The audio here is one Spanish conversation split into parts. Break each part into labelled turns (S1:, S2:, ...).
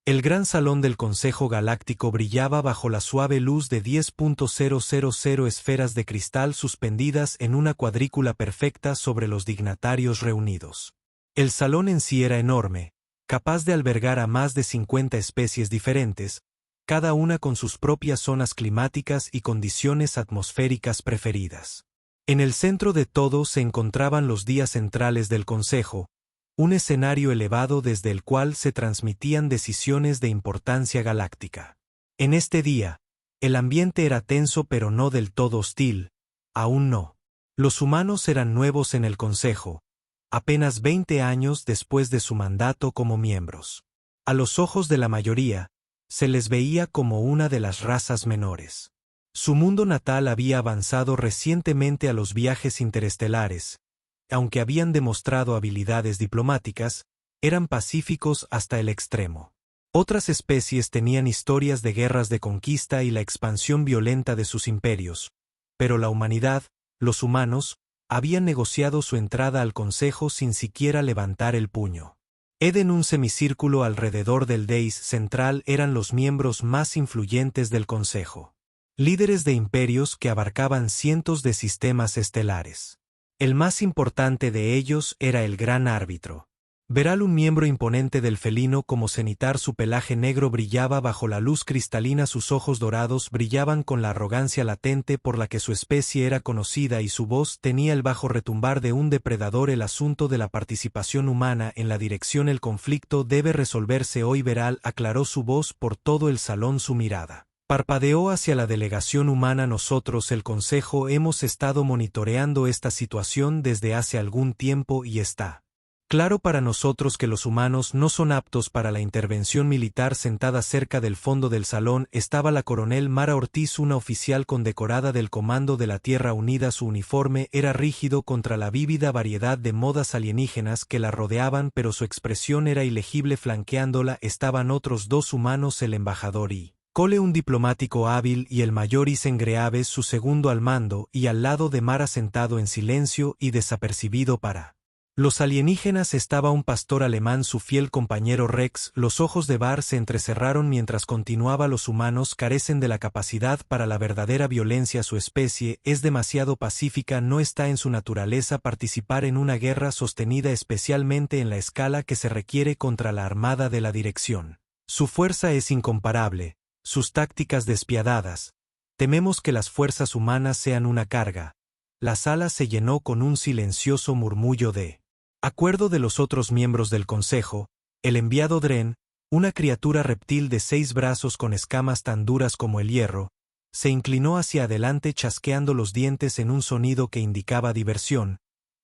S1: El gran salón del Consejo Galáctico brillaba bajo la suave luz de 10.000 esferas de cristal suspendidas en una cuadrícula perfecta sobre los dignatarios reunidos. El salón en sí era enorme, capaz de albergar a más de 50 especies diferentes, cada una con sus propias zonas climáticas y condiciones atmosféricas preferidas. En el centro de todo se encontraban los días centrales del Consejo, un escenario elevado desde el cual se transmitían decisiones de importancia galáctica. En este día, el ambiente era tenso pero no del todo hostil, aún no. Los humanos eran nuevos en el Consejo, apenas 20 años después de su mandato como miembros. A los ojos de la mayoría, se les veía como una de las razas menores. Su mundo natal había avanzado recientemente a los viajes interestelares. Aunque habían demostrado habilidades diplomáticas, eran pacíficos hasta el extremo. Otras especies tenían historias de guerras de conquista y la expansión violenta de sus imperios, pero la humanidad, los humanos, habían negociado su entrada al Consejo sin siquiera levantar el puño. En un semicírculo alrededor del Deis central eran los miembros más influyentes del Consejo. Líderes de imperios que abarcaban cientos de sistemas estelares. El más importante de ellos era el Gran Árbitro. Veral, un miembro imponente del felino como cenitar, su pelaje negro brillaba bajo la luz cristalina, sus ojos dorados brillaban con la arrogancia latente por la que su especie era conocida y su voz tenía el bajo retumbar de un depredador. El asunto de la participación humana en la dirección, el conflicto debe resolverse hoy. Veral aclaró su voz por todo el salón, su mirada parpadeó hacia la delegación humana. Nosotros, el Consejo, hemos estado monitoreando esta situación desde hace algún tiempo y está claro para nosotros que los humanos no son aptos para la intervención militar. Sentada cerca del fondo del salón estaba la coronel Mara Ortiz, una oficial condecorada del Comando de la Tierra Unida. Su uniforme era rígido contra la vívida variedad de modas alienígenas que la rodeaban, pero su expresión era ilegible. Flanqueándola estaban otros dos humanos, el embajador y Cole, un diplomático hábil, y el mayor Isen Greaves, su segundo al mando, y al lado de Mara, sentado en silencio y desapercibido para los alienígenas, estaba un pastor alemán, su fiel compañero Rex. Los ojos de Bar se entrecerraron mientras continuaba: los humanos carecen de la capacidad para la verdadera violencia. Su especie es demasiado pacífica, no está en su naturaleza participar en una guerra sostenida, especialmente en la escala que se requiere contra la Armada de la Dirección. Su fuerza es incomparable. Sus tácticas despiadadas. Tememos que las fuerzas humanas sean una carga. La sala se llenó con un silencioso murmullo de acuerdo de los otros miembros del Consejo. El enviado Dren, una criatura reptil de 6 brazos con escamas tan duras como el hierro, se inclinó hacia adelante chasqueando los dientes en un sonido que indicaba diversión.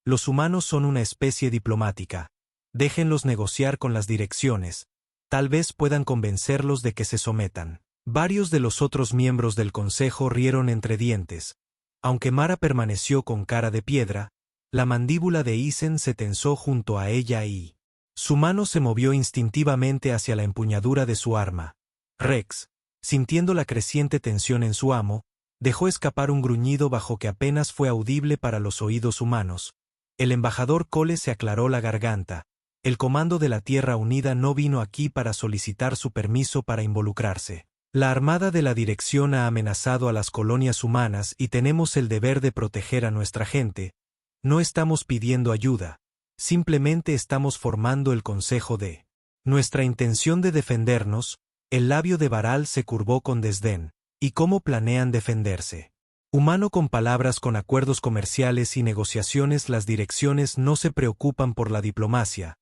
S1: Los humanos son una especie diplomática. Déjenlos negociar con las direcciones. Tal vez puedan convencerlos de que se sometan. Varios de los otros miembros del Consejo rieron entre dientes. Aunque Mara permaneció con cara de piedra, la mandíbula de Isen se tensó junto a ella y su mano se movió instintivamente hacia la empuñadura de su arma. Rex, sintiendo la creciente tensión en su amo, dejó escapar un gruñido bajo que apenas fue audible para los oídos humanos. El embajador Cole se aclaró la garganta. El Comando de la Tierra Unida no vino aquí para solicitar su permiso para involucrarse. La Armada de la Dirección ha amenazado a las colonias humanas y tenemos el deber de proteger a nuestra gente. No estamos pidiendo ayuda, simplemente estamos formando el Consejo de nuestra intención de defendernos. El labio de Baral se curvó con desdén. ¿Y cómo planean defenderse? Humano, con palabras, con acuerdos comerciales y negociaciones. Las direcciones no se preocupan por la diplomacia.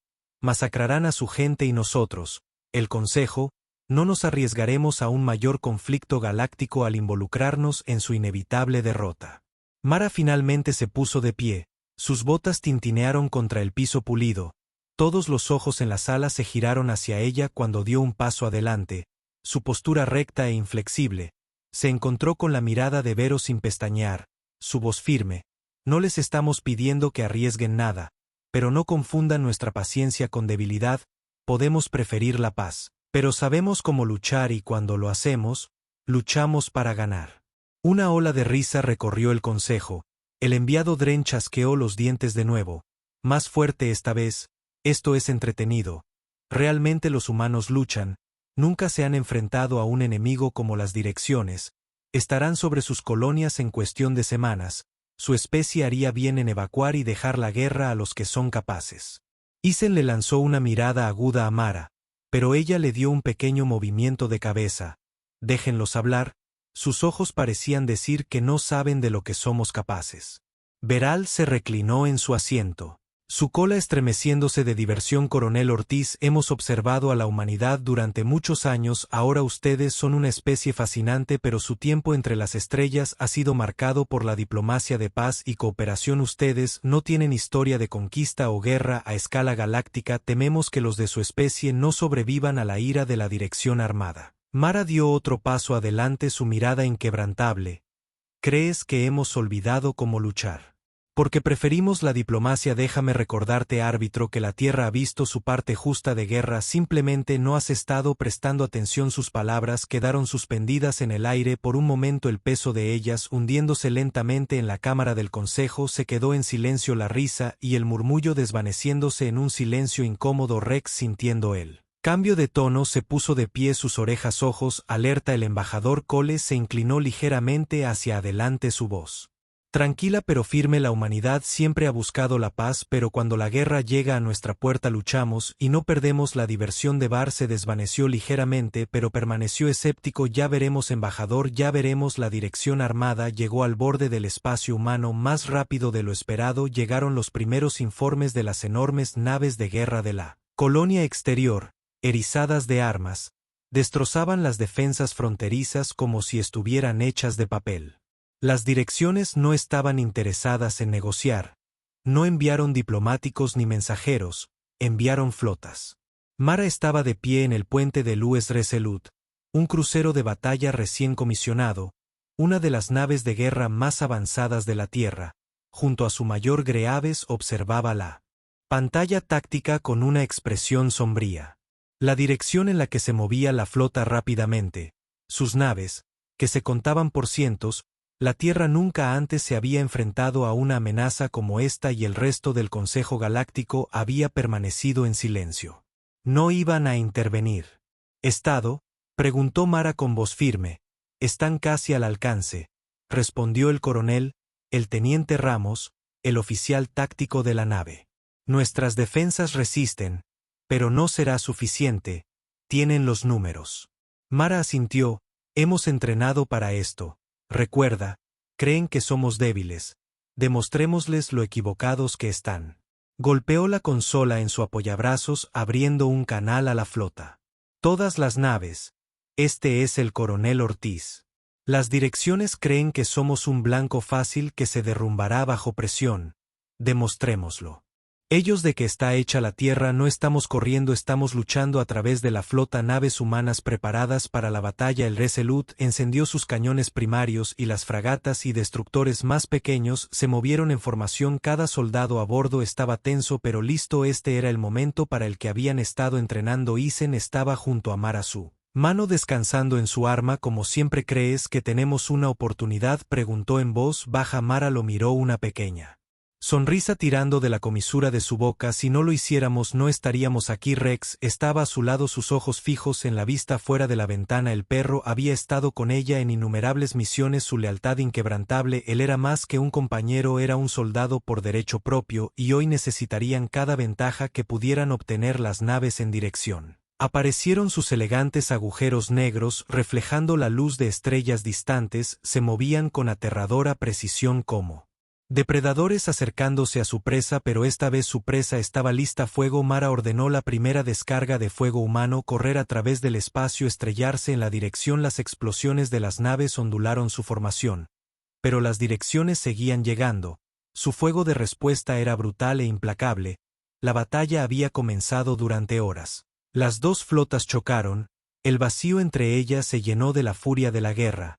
S1: Masacrarán a su gente y nosotros, el Consejo, no nos arriesgaremos a un mayor conflicto galáctico al involucrarnos en su inevitable derrota. Mara finalmente se puso de pie, sus botas tintinearon contra el piso pulido, todos los ojos en la sala se giraron hacia ella cuando dio un paso adelante, su postura recta e inflexible, se encontró con la mirada de Vero sin pestañear, su voz firme: no les estamos pidiendo que arriesguen nada, pero no confundan nuestra paciencia con debilidad, podemos preferir la paz. Pero sabemos cómo luchar y cuando lo hacemos, luchamos para ganar. Una ola de risa recorrió el Consejo. El enviado Dren chasqueó los dientes de nuevo. Más fuerte esta vez. Esto es entretenido. Realmente los humanos luchan. Nunca se han enfrentado a un enemigo como las direcciones. Estarán sobre sus colonias en cuestión de semanas. Su especie haría bien en evacuar y dejar la guerra a los que son capaces. Isen le lanzó una mirada aguda a Mara, pero ella le dio un pequeño movimiento de cabeza. Déjenlos hablar. Sus ojos parecían decir que no saben de lo que somos capaces. Beral se reclinó en su asiento. Su cola estremeciéndose de diversión. Coronel Ortiz, hemos observado a la humanidad durante muchos años, ahora ustedes son una especie fascinante, pero su tiempo entre las estrellas ha sido marcado por la diplomacia de paz y cooperación. Ustedes no tienen historia de conquista o guerra a escala galáctica. Tememos que los de su especie no sobrevivan a la ira de la dirección armada. Mara dio otro paso adelante, su mirada inquebrantable. ¿Crees que hemos olvidado cómo luchar? Porque preferimos la diplomacia. Déjame recordarte, árbitro, que la Tierra ha visto su parte justa de guerra. Simplemente no has estado prestando atención. Sus palabras quedaron suspendidas en el aire por un momento, el peso de ellas hundiéndose lentamente en la cámara del consejo. Se quedó en silencio, la risa y el murmullo desvaneciéndose en un silencio incómodo. Rex, sintiendo el cambio de tono, se puso de pie, sus orejas ojos alerta. El embajador Cole se inclinó ligeramente hacia adelante, su voz tranquila pero firme. La humanidad siempre ha buscado la paz, pero cuando la guerra llega a nuestra puerta luchamos y no perdemos. La diversión de Bar se desvaneció ligeramente, pero permaneció escéptico. Ya veremos, embajador, ya veremos. La dirección armada llegó al borde del espacio humano más rápido de lo esperado. Llegaron los primeros informes de las enormes naves de guerra de la colonia exterior, erizadas de armas. Destrozaban las defensas fronterizas como si estuvieran hechas de papel. Las direcciones no estaban interesadas en negociar. No enviaron diplomáticos ni mensajeros, enviaron flotas. Mara estaba de pie en el puente de Louis Resolute, un crucero de batalla recién comisionado, una de las naves de guerra más avanzadas de la Tierra. Junto a su mayor Greaves observaba la pantalla táctica con una expresión sombría. La dirección en la que se movía la flota rápidamente, sus naves, que se contaban por cientos. La Tierra nunca antes se había enfrentado a una amenaza como esta y el resto del Consejo Galáctico había permanecido en silencio. No iban a intervenir. ¿Estado? Preguntó Mara con voz firme. Están casi al alcance, respondió el coronel, el teniente Ramos, el oficial táctico de la nave. Nuestras defensas resisten, pero no será suficiente. Tienen los números. Mara asintió. Hemos entrenado para esto. Recuerda, creen que somos débiles. Demostrémosles lo equivocados que están. Golpeó la consola en su apoyabrazos, abriendo un canal a la flota. Todas las naves. Este es el coronel Ortiz. Las direcciones creen que somos un blanco fácil que se derrumbará bajo presión. Demostrémoslo. Ellos de que está hecha la Tierra no estamos corriendo, estamos luchando a través de la flota. Naves humanas preparadas para la batalla. El Resolute encendió sus cañones primarios y las fragatas y destructores más pequeños se movieron en formación. Cada soldado a bordo estaba tenso pero listo. Este era el momento para el que habían estado entrenando. Isen estaba junto a Mara, su mano descansando en su arma. ¿Cómo siempre crees que tenemos una oportunidad?, preguntó en voz baja. Mara lo miró, una pequeña sonrisa tirando de la comisura de su boca. Si no lo hiciéramos no estaríamos aquí. Rex estaba a su lado, sus ojos fijos en la vista fuera de la ventana. El perro había estado con ella en innumerables misiones, su lealtad inquebrantable. Él era más que un compañero, era un soldado por derecho propio, y hoy necesitarían cada ventaja que pudieran obtener. Las naves en dirección aparecieron, sus elegantes agujeros negros, reflejando la luz de estrellas distantes, se movían con aterradora precisión como depredadores acercándose a su presa, pero esta vez su presa estaba lista. Fuego. Mara ordenó la primera descarga de fuego humano, correr a través del espacio, estrellarse en la dirección. Las explosiones de las naves ondularon su formación, pero las direcciones seguían llegando. Su fuego de respuesta era brutal e implacable. La batalla había comenzado durante horas. Las dos flotas chocaron, el vacío entre ellas se llenó de la furia de la guerra.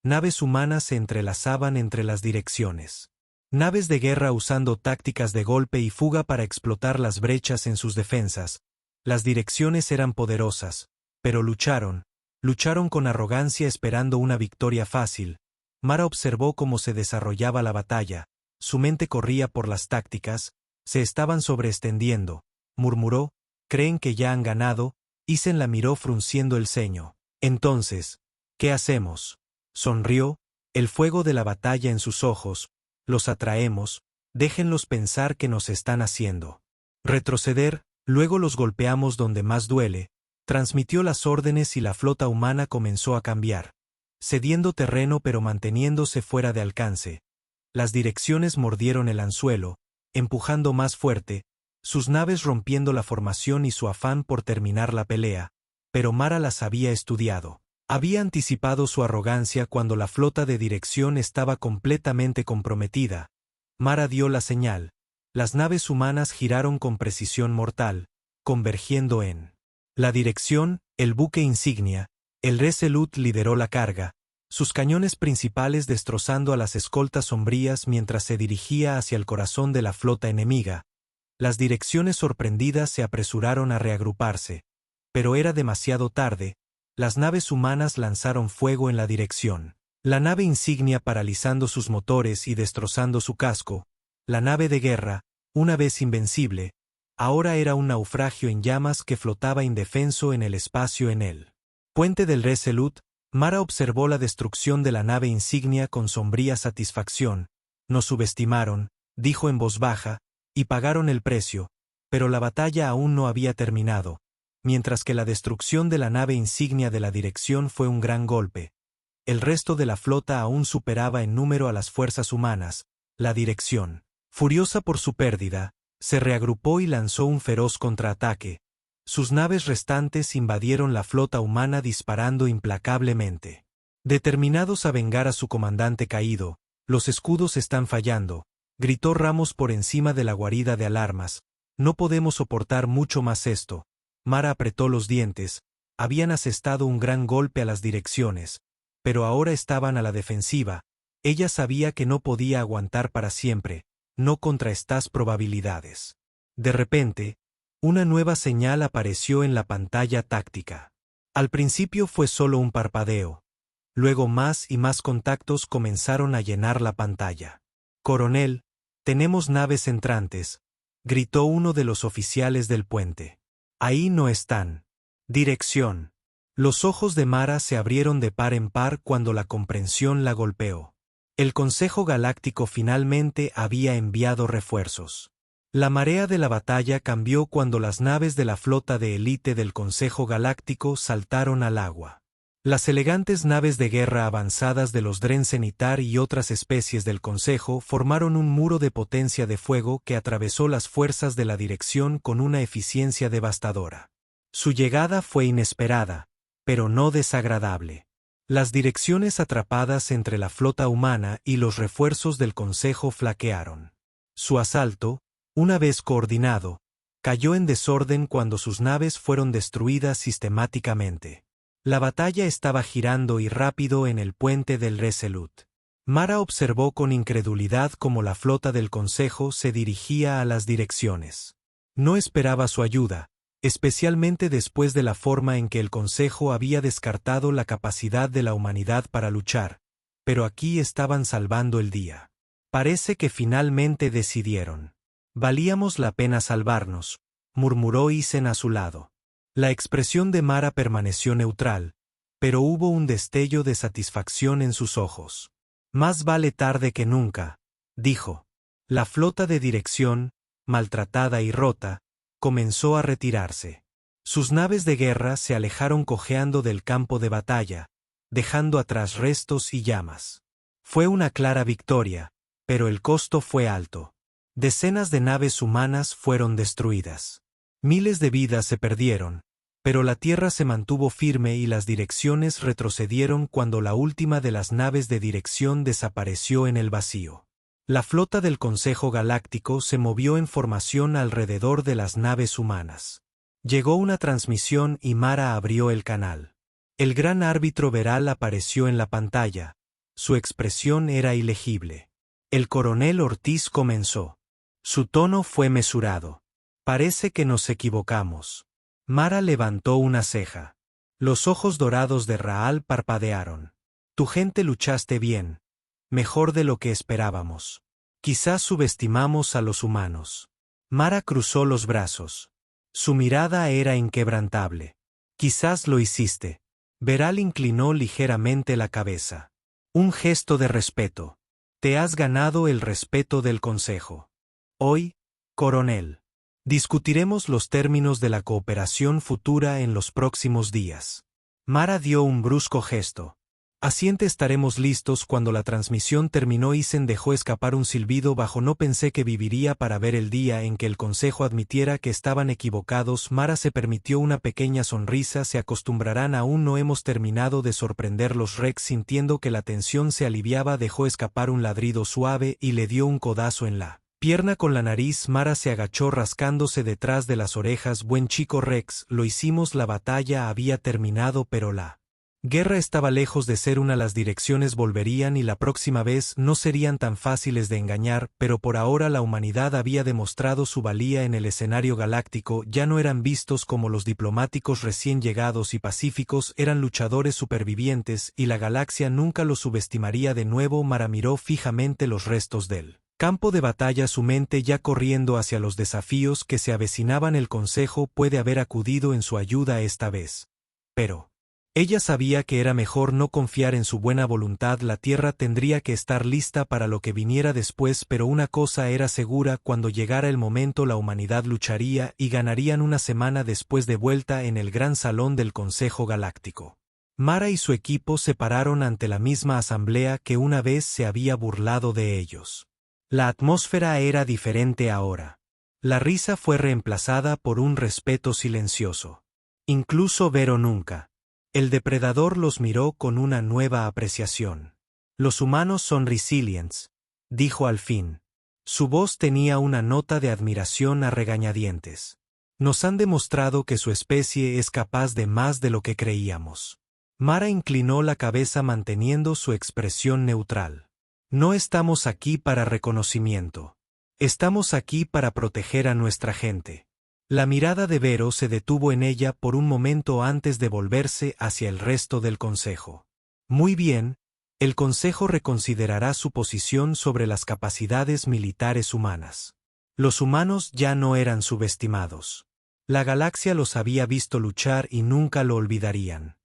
S1: Naves humanas se entrelazaban entre las direcciones. Naves de guerra usando tácticas de golpe y fuga para explotar las brechas en sus defensas. Las direcciones eran poderosas, pero lucharon con arrogancia esperando una victoria fácil. Mara observó cómo se desarrollaba la batalla, su mente corría por las tácticas, se estaban sobreextendiendo. Murmuró, ¿creen que ya han ganado? Isen la miró frunciendo el ceño. Entonces, ¿qué hacemos? Sonrió, el fuego de la batalla en sus ojos. Los atraemos, déjenlos pensar que nos están haciendo retroceder, luego los golpeamos donde más duele. Transmitió las órdenes y la flota humana comenzó a cambiar, cediendo terreno pero manteniéndose fuera de alcance. Las direcciones mordieron el anzuelo, empujando más fuerte, sus naves rompiendo la formación y su afán por terminar la pelea, pero Mara las había estudiado. Había anticipado su arrogancia cuando la flota de dirección estaba completamente comprometida. Mara dio la señal. Las naves humanas giraron con precisión mortal, convergiendo en la dirección. El buque insignia, el Resolute, lideró la carga, sus cañones principales destrozando a las escoltas sombrías mientras se dirigía hacia el corazón de la flota enemiga. Las direcciones sorprendidas se apresuraron a reagruparse, pero era demasiado tarde. Las naves humanas lanzaron fuego en la dirección. La nave insignia paralizando sus motores y destrozando su casco. La nave de guerra, una vez invencible, ahora era un naufragio en llamas que flotaba indefenso en el espacio. En el puente del Resolute, Mara observó la destrucción de la nave insignia con sombría satisfacción. Nos subestimaron, dijo en voz baja, y pagaron el precio, pero la batalla aún no había terminado. Mientras que la destrucción de la nave insignia de la dirección fue un gran golpe. El resto de la flota aún superaba en número a las fuerzas humanas. La dirección, furiosa por su pérdida, se reagrupó y lanzó un feroz contraataque. Sus naves restantes invadieron la flota humana disparando implacablemente. Determinados a vengar a su comandante caído, los escudos están fallando, gritó Ramos por encima de la guarida de alarmas. No podemos soportar mucho más esto. Mara apretó los dientes. Habían asestado un gran golpe a las direcciones, pero ahora estaban a la defensiva. Ella sabía que no podía aguantar para siempre, no contra estas probabilidades. De repente, una nueva señal apareció en la pantalla táctica. Al principio fue solo un parpadeo. Luego más y más contactos comenzaron a llenar la pantalla. «Coronel, tenemos naves entrantes», gritó uno de los oficiales del puente. «Ahí no están». Dirección. Los ojos de Mara se abrieron de par en par cuando la comprensión la golpeó. El Consejo Galáctico finalmente había enviado refuerzos. La marea de la batalla cambió cuando las naves de la flota de élite del Consejo Galáctico saltaron al agua. Las elegantes naves de guerra avanzadas de los Dren Cenitar y otras especies del Consejo formaron un muro de potencia de fuego que atravesó las fuerzas de la dirección con una eficiencia devastadora. Su llegada fue inesperada, pero no desagradable. Las direcciones atrapadas entre la flota humana y los refuerzos del Consejo flaquearon. Su asalto, una vez coordinado, cayó en desorden cuando sus naves fueron destruidas sistemáticamente. La batalla estaba girando y rápido en el puente del Resolute. Mara observó con incredulidad cómo la flota del Consejo se dirigía a las direcciones. No esperaba su ayuda, especialmente después de la forma en que el Consejo había descartado la capacidad de la humanidad para luchar, pero aquí estaban salvando el día. Parece que finalmente decidieron. «Valíamos la pena salvarnos», murmuró Isen a su lado. La expresión de Mara permaneció neutral, pero hubo un destello de satisfacción en sus ojos. «Más vale tarde que nunca», dijo. La flota de dirección, maltratada y rota, comenzó a retirarse. Sus naves de guerra se alejaron cojeando del campo de batalla, dejando atrás restos y llamas. Fue una clara victoria, pero el costo fue alto. Decenas de naves humanas fueron destruidas. Miles de vidas se perdieron, pero la Tierra se mantuvo firme y las direcciones retrocedieron cuando la última de las naves de dirección desapareció en el vacío. La flota del Consejo Galáctico se movió en formación alrededor de las naves humanas. Llegó una transmisión y Mara abrió el canal. El gran árbitro Veral apareció en la pantalla. Su expresión era ilegible. El coronel Ortiz comenzó. Su tono fue mesurado. «Parece que nos equivocamos». Mara levantó una ceja. Los ojos dorados de Raal parpadearon. «Tu gente luchaste bien. Mejor de lo que esperábamos. Quizás subestimamos a los humanos». Mara cruzó los brazos. Su mirada era inquebrantable. Quizás lo hiciste. Veral inclinó ligeramente la cabeza. Un gesto de respeto. Te has ganado el respeto del Consejo. Hoy, coronel. Discutiremos los términos de la cooperación futura en los próximos días. Mara dio un brusco gesto. Asiente, estaremos listos. Cuando la transmisión terminó, Isen dejó escapar un silbido bajo. No pensé que viviría para ver el día en que el Consejo admitiera que estaban equivocados. Mara se permitió una pequeña sonrisa. Se acostumbrarán, aún no hemos terminado de sorprenderlos. Rex, sintiendo que la tensión se aliviaba, dejó escapar un ladrido suave y le dio un codazo en la pierna con la nariz. Mara se agachó rascándose detrás de las orejas. Buen chico Rex, lo hicimos. La batalla había terminado, pero la guerra estaba lejos de ser una. Las direcciones volverían y la próxima vez no serían tan fáciles de engañar, pero por ahora la humanidad había demostrado su valía en el escenario galáctico. Ya no eran vistos como los diplomáticos recién llegados y pacíficos, eran luchadores supervivientes, y la galaxia nunca los subestimaría de nuevo. Mara miró fijamente los restos del campo de batalla, su mente ya corriendo hacia los desafíos que se avecinaban. El Consejo puede haber acudido en su ayuda esta vez. Pero ella sabía que era mejor no confiar en su buena voluntad. La Tierra tendría que estar lista para lo que viniera después, pero una cosa era segura: cuando llegara el momento la humanidad lucharía y ganarían. Una semana después, de vuelta en el gran salón del Consejo Galáctico, Mara y su equipo se pararon ante la misma asamblea que una vez se había burlado de ellos. La atmósfera era diferente ahora. La risa fue reemplazada por un respeto silencioso. Incluso Vero nunca. El depredador los miró con una nueva apreciación. Los humanos son resilientes, dijo al fin. Su voz tenía una nota de admiración a regañadientes. Nos han demostrado que su especie es capaz de más de lo que creíamos. Mara inclinó la cabeza manteniendo su expresión neutral. No estamos aquí para reconocimiento. Estamos aquí para proteger a nuestra gente. La mirada de Vero se detuvo en ella por un momento antes de volverse hacia el resto del Consejo. Muy bien, el Consejo reconsiderará su posición sobre las capacidades militares humanas. Los humanos ya no eran subestimados. La galaxia los había visto luchar y nunca lo olvidarían.